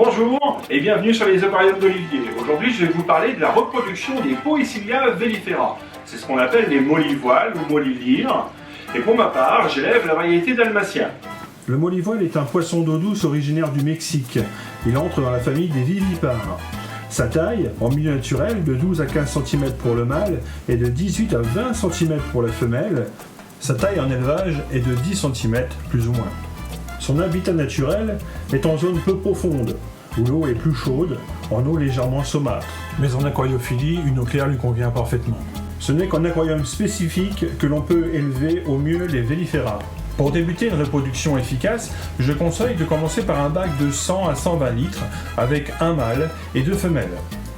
Bonjour et bienvenue sur les aquariums d'Olivier. Aujourd'hui je vais vous parler de la reproduction des Poecilia velifera. C'est ce qu'on appelle les mollivoiles ou mollilyres. Et pour ma part, j'élève la variété dalmatien. Le mollivoile est un poisson d'eau douce originaire du Mexique. Il entre dans la famille des vivipares. Sa taille, en milieu naturel, de 12 à 15 cm pour le mâle et de 18 à 20 cm pour la femelle. Sa taille en élevage est de 10 cm plus ou moins. Son habitat naturel est en zone peu profonde, où l'eau est plus chaude, en eau légèrement saumâtre. Mais en aquariophilie, une eau claire lui convient parfaitement. Ce n'est qu'en aquarium spécifique que l'on peut élever au mieux les velifera. Pour débuter une reproduction efficace, je conseille de commencer par un bac de 100 à 120 litres avec un mâle et 2 femelles.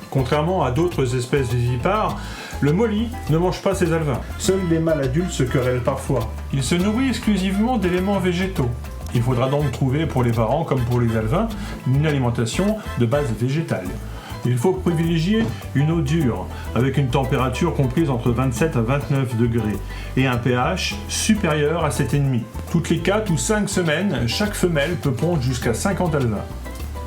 Contrairement à d'autres espèces vivipares, le molly ne mange pas ses alevins. Seuls les mâles adultes se querellent parfois. Il se nourrit exclusivement d'éléments végétaux. Il faudra donc trouver pour les parents comme pour les alevins une alimentation de base végétale. Il faut privilégier une eau dure, avec une température comprise entre 27 à 29 degrés et un pH supérieur à 7,5. Toutes les 4 ou 5 semaines, chaque femelle peut pondre jusqu'à 50 alevins.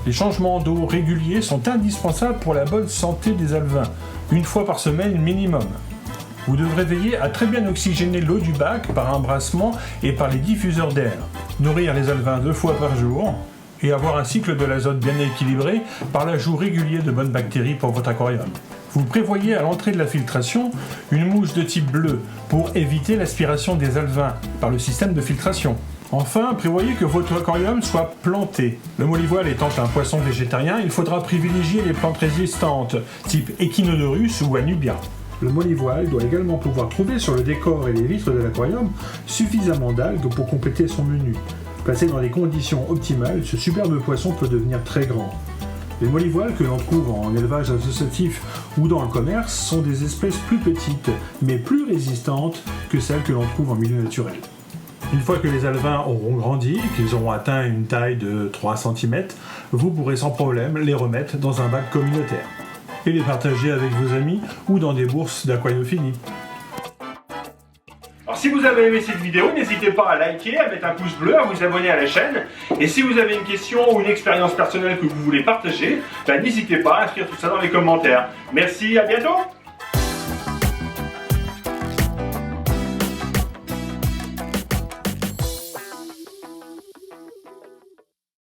Les changements d'eau réguliers sont indispensables pour la bonne santé des alevins, une fois par semaine minimum. Vous devrez veiller à très bien oxygéner l'eau du bac par un brassement et par les diffuseurs d'air. Nourrir les alevins 2 fois par jour et avoir un cycle de l'azote bien équilibré par l'ajout régulier de bonnes bactéries pour votre aquarium. Vous prévoyez à l'entrée de la filtration une mousse de type bleu pour éviter l'aspiration des alevins par le système de filtration. Enfin, prévoyez que votre aquarium soit planté. Le mollivoile étant un poisson végétarien, il faudra privilégier les plantes résistantes, type Echinodorus ou Anubia. Le mollivoile doit également pouvoir trouver sur le décor et les vitres de l'aquarium suffisamment d'algues pour compléter son menu. Placé dans des conditions optimales, ce superbe poisson peut devenir très grand. Les mollivoiles que l'on trouve en élevage associatif ou dans le commerce sont des espèces plus petites, mais plus résistantes que celles que l'on trouve en milieu naturel. Une fois que les alevins auront grandi et qu'ils auront atteint une taille de 3 cm, vous pourrez sans problème les remettre dans un bac communautaire et les partager avec vos amis ou dans des bourses d'aquariophilie. Alors si vous avez aimé cette vidéo, n'hésitez pas à liker, à mettre un pouce bleu, à vous abonner à la chaîne. Et si vous avez une question ou une expérience personnelle que vous voulez partager, n'hésitez pas à inscrire tout ça dans les commentaires. Merci, à bientôt!